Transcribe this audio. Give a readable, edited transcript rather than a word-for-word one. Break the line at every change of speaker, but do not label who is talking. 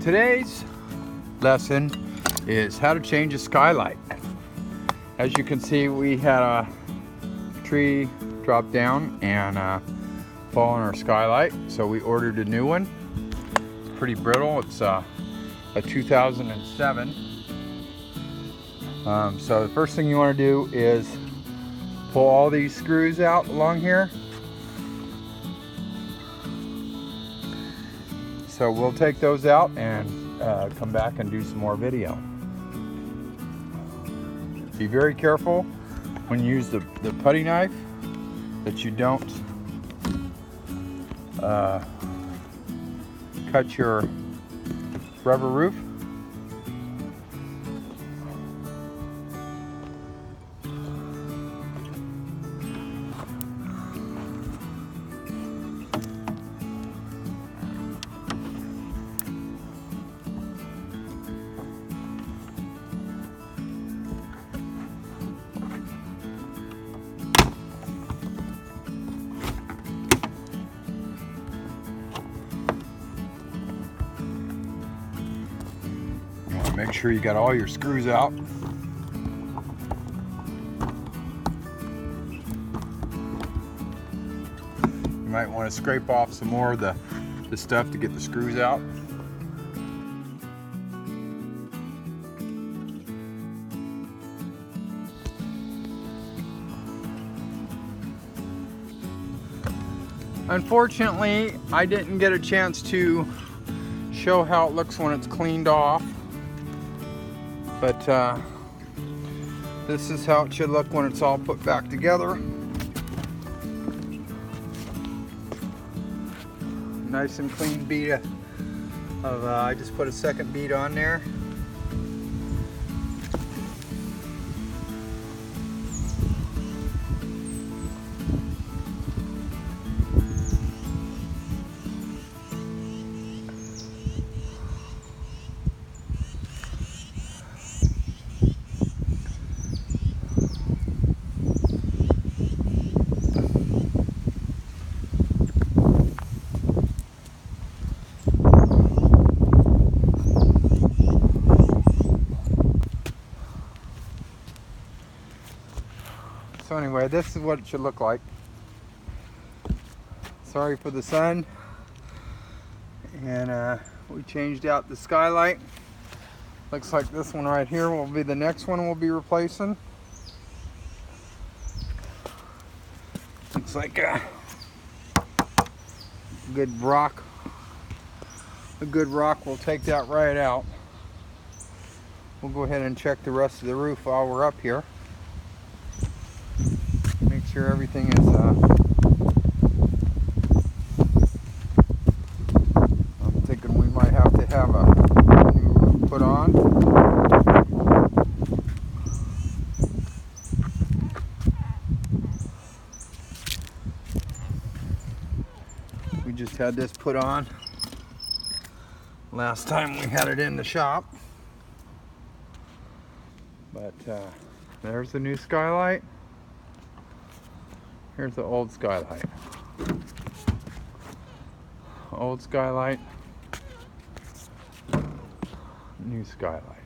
Today's lesson is how to change a skylight. As you can see, we had a tree drop down and fall on our skylight, so we ordered a new one. It's pretty brittle. It's a 2007. So the first thing you want to do is pull all these screws out along here. So we'll take those out and come back and do some more video. Be very careful when you use the putty knife that you don't cut your rubber roof. Make sure you got all your screws out. You might want to scrape off some more of the stuff to get the screws out. Unfortunately, I didn't get a chance to show how it looks when it's cleaned off. But this is how it should look when it's all put back together. Nice and clean bead of I just put a second bead on there. So anyway, this is what it should look like. Sorry for the sun. And we changed out the skylight. Looks like this one right here will be the next one we'll be replacing. Looks like a good rock. A good rock will take that right out. We'll go ahead and check the rest of the roof while we're up here. Make sure everything is I'm thinking we might have to have a new roof put on. We just had this put on last time we had it in the shop. But there's the new skylight. Here's the old skylight. Old skylight. New skylight.